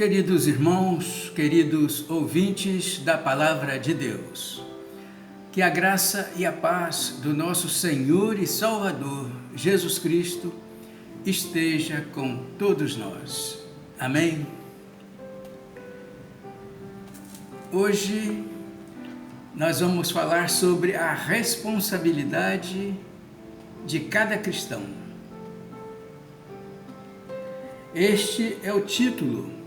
Queridos irmãos, queridos ouvintes da Palavra de Deus, que a graça e a paz do nosso Senhor e Salvador, Jesus Cristo, esteja com todos nós. Amém? Hoje nós vamos falar sobre a responsabilidade de cada cristão. Este é o título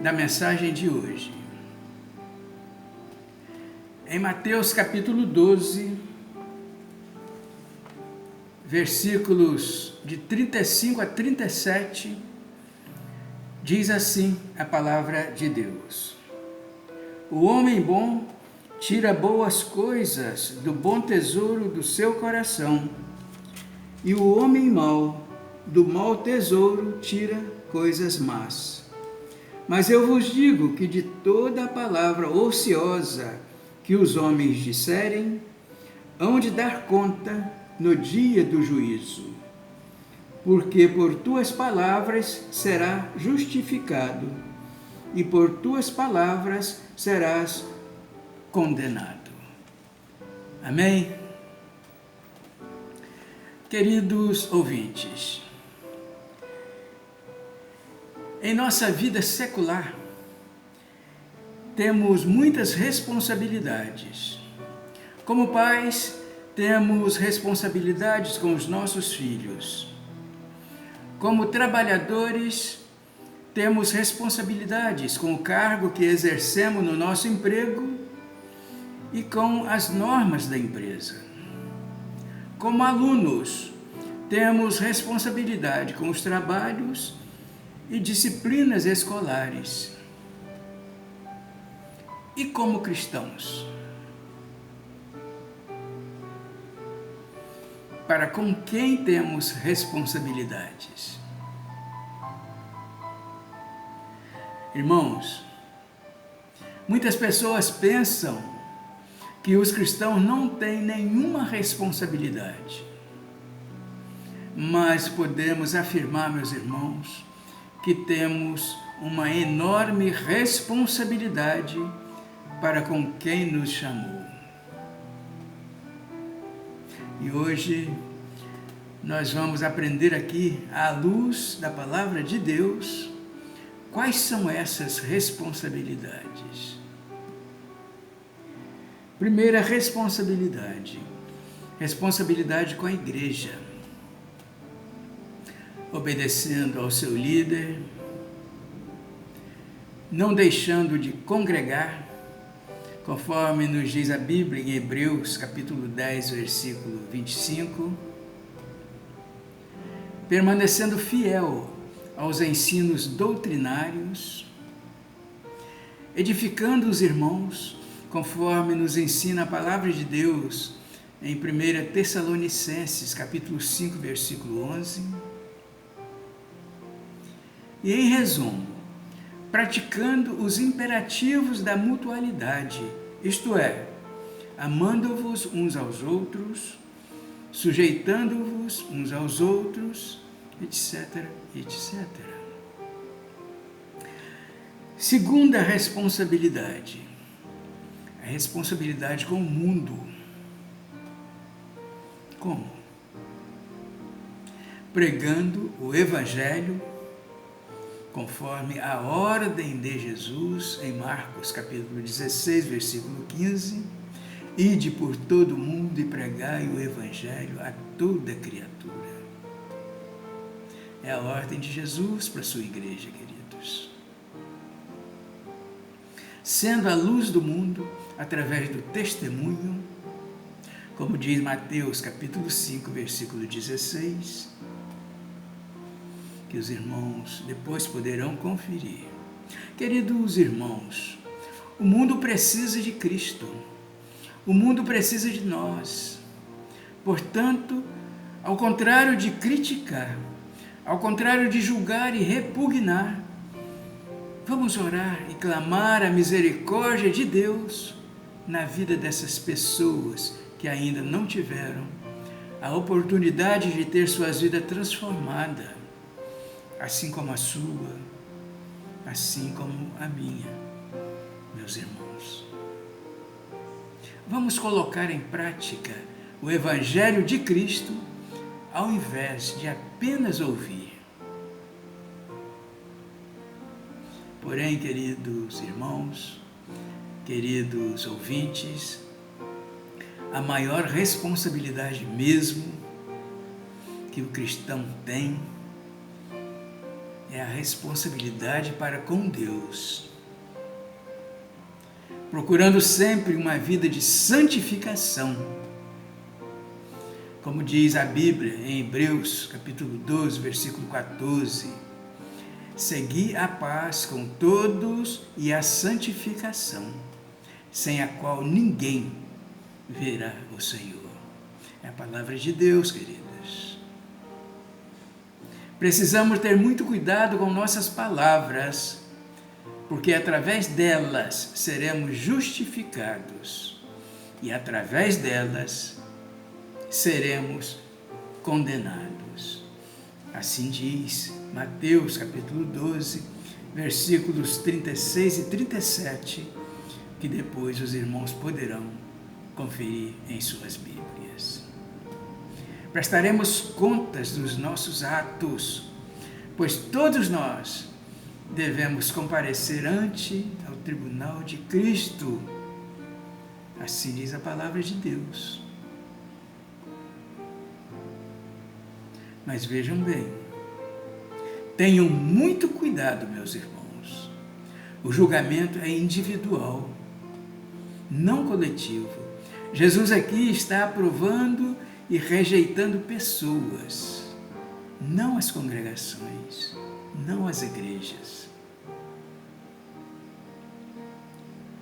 da mensagem de hoje. Em Mateus capítulo 12, versículos de 35 a 37, diz assim a palavra de Deus: O homem bom tira boas coisas do bom tesouro do seu coração, e o homem mau do mau tesouro tira coisas más. Mas eu vos digo que de toda a palavra ociosa que os homens disserem, hão de dar conta no dia do juízo. Porque por tuas palavras será justificado, e por tuas palavras serás condenado. Amém? Queridos ouvintes, em nossa vida secular, temos muitas responsabilidades. Como pais, temos responsabilidades com os nossos filhos. Como trabalhadores, temos responsabilidades com o cargo que exercemos no nosso emprego e com as normas da empresa. Como alunos, temos responsabilidade com os trabalhos e disciplinas escolares. E como cristãos? Para com quem temos responsabilidades? Irmãos, muitas pessoas pensam que os cristãos não têm nenhuma responsabilidade. Mas podemos afirmar, meus irmãos, que temos uma enorme responsabilidade para com quem nos chamou. E hoje nós vamos aprender aqui, à luz da Palavra de Deus, quais são essas responsabilidades. Primeira responsabilidade com a igreja. Obedecendo ao seu líder, não deixando de congregar, conforme nos diz a Bíblia em Hebreus capítulo 10, versículo 25, permanecendo fiel aos ensinos doutrinários, edificando os irmãos, conforme nos ensina a palavra de Deus em 1 Tessalonicenses capítulo 5, versículo 11, e, em resumo, praticando os imperativos da mutualidade, isto é, amando-vos uns aos outros, sujeitando-vos uns aos outros, etc, etc. Segunda responsabilidade, a responsabilidade com o mundo. Como? Pregando o Evangelho conforme a ordem de Jesus em Marcos capítulo 16, versículo 15, ide por todo o mundo e pregai o Evangelho a toda criatura. É a ordem de Jesus para a sua igreja, queridos. Sendo a luz do mundo através do testemunho, como diz Mateus capítulo 5, versículo 16, que os irmãos depois poderão conferir. Queridos irmãos, o mundo precisa de Cristo, o mundo precisa de nós. Portanto, ao contrário de criticar, ao contrário de julgar e repugnar, vamos orar e clamar a misericórdia de Deus na vida dessas pessoas que ainda não tiveram a oportunidade de ter suas vidas transformadas, assim como a sua, assim como a minha, meus irmãos. Vamos colocar em prática o Evangelho de Cristo ao invés de apenas ouvir. Porém, queridos irmãos, queridos ouvintes, a maior responsabilidade mesmo que o cristão tem é a responsabilidade para com Deus, procurando sempre uma vida de santificação. Como diz a Bíblia em Hebreus, capítulo 12, versículo 14, segui a paz com todos e a santificação, sem a qual ninguém verá o Senhor. É a palavra de Deus, queridos. Precisamos ter muito cuidado com nossas palavras, porque através delas seremos justificados e através delas seremos condenados. Assim diz Mateus capítulo 12, versículos 36 e 37, que depois os irmãos poderão conferir em suas Bíblias. Prestaremos contas dos nossos atos, pois todos nós devemos comparecer ante ao tribunal de Cristo. Assim diz a palavra de Deus. Mas vejam bem, tenham muito cuidado, meus irmãos. O julgamento é individual, não coletivo. Jesus aqui está aprovando e rejeitando pessoas, não as congregações, não as igrejas.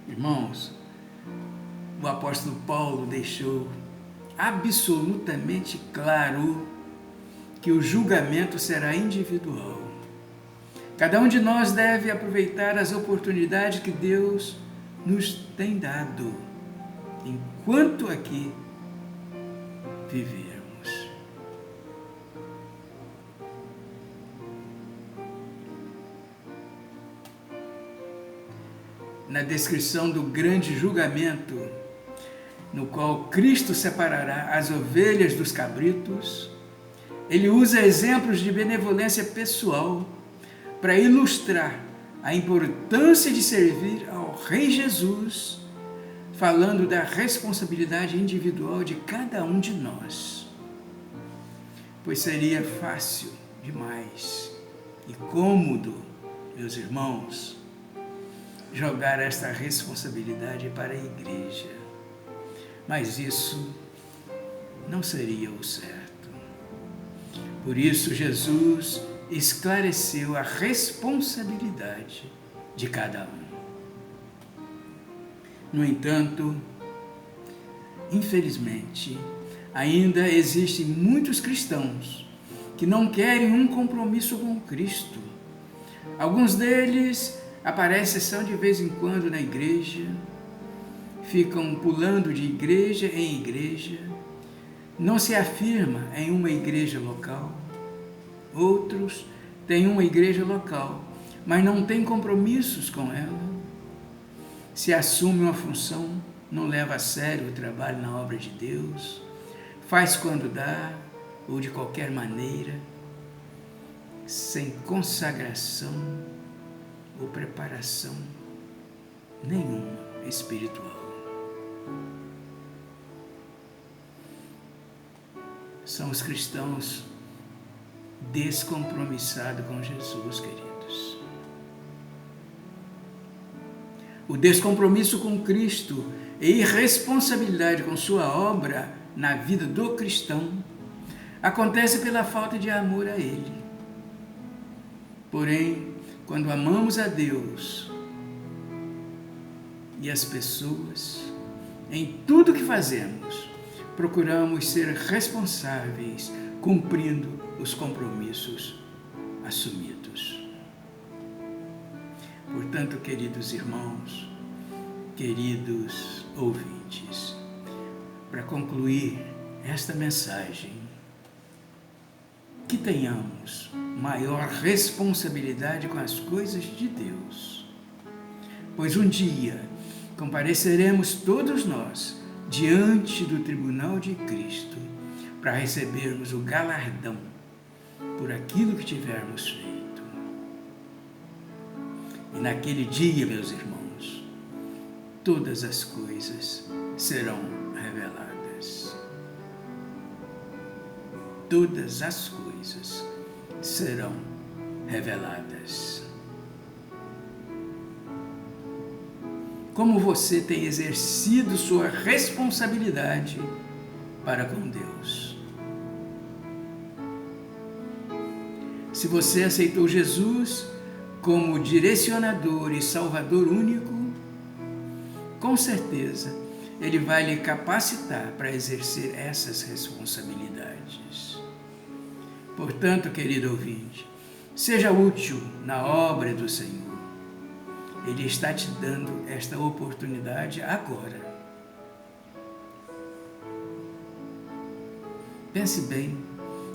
Irmãos, o apóstolo Paulo deixou absolutamente claro que o julgamento será individual. Cada um de nós deve aproveitar as oportunidades que Deus nos tem dado, enquanto aqui vivermos. Na descrição do grande julgamento, no qual Cristo separará as ovelhas dos cabritos, ele usa exemplos de benevolência pessoal para ilustrar a importância de servir ao Rei Jesus, falando da responsabilidade individual de cada um de nós. Pois seria fácil demais e cômodo, meus irmãos, jogar esta responsabilidade para a igreja. Mas isso não seria o certo. Por isso, Jesus esclareceu a responsabilidade de cada um. No entanto, infelizmente, ainda existem muitos cristãos que não querem um compromisso com Cristo. Alguns deles aparecem só de vez em quando na igreja, ficam pulando de igreja em igreja, não se afirma em uma igreja local. Outros têm uma igreja local, mas não têm compromissos com ela. Se assume uma função, não leva a sério o trabalho na obra de Deus, faz quando dá ou de qualquer maneira, sem consagração ou preparação nenhuma espiritual. São os cristãos descompromissados com Jesus, queridos. O descompromisso com Cristo e irresponsabilidade com sua obra na vida do cristão acontece pela falta de amor a Ele. Porém, quando amamos a Deus e as pessoas, em tudo que fazemos, procuramos ser responsáveis, cumprindo os compromissos assumidos. Portanto, queridos irmãos, queridos ouvintes, para concluir esta mensagem, que tenhamos maior responsabilidade com as coisas de Deus. Pois um dia compareceremos todos nós diante do tribunal de Cristo para recebermos o galardão por aquilo que tivermos feito. E naquele dia, meus irmãos, todas as coisas serão reveladas. Todas as coisas serão reveladas. Como você tem exercido sua responsabilidade para com Deus? Se você aceitou Jesus como direcionador e salvador único, com certeza Ele vai lhe capacitar para exercer essas responsabilidades. Portanto, querido ouvinte, seja útil na obra do Senhor. Ele está te dando esta oportunidade agora. Pense bem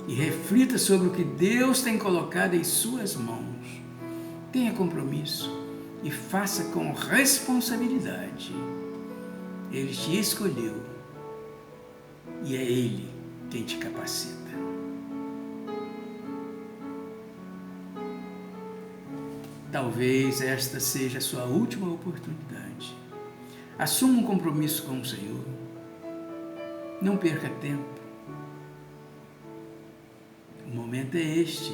e reflita sobre o que Deus tem colocado em suas mãos. Tenha compromisso e faça com responsabilidade. Ele te escolheu e é Ele quem te capacita. Talvez esta seja a sua última oportunidade. Assuma um compromisso com o Senhor. Não perca tempo. O momento é este.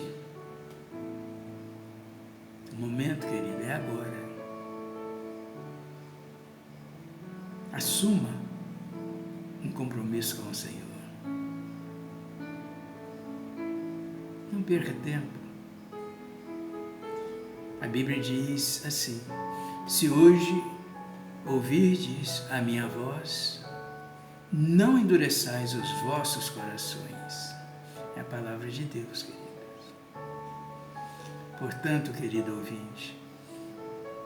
O momento, querido, é agora. Assuma um compromisso com o Senhor. Não perca tempo. A Bíblia diz assim: se hoje ouvirdes a minha voz, não endureçais os vossos corações. É a palavra de Deus, queridos. Portanto, querido ouvinte,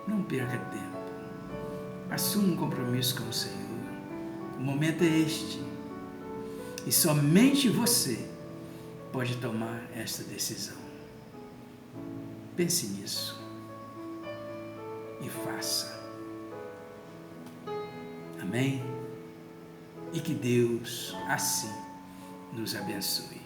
não perca tempo. Assuma um compromisso com o Senhor. O momento é este. E somente você pode tomar esta decisão. Pense nisso e faça. Amém? E que Deus assim nos abençoe.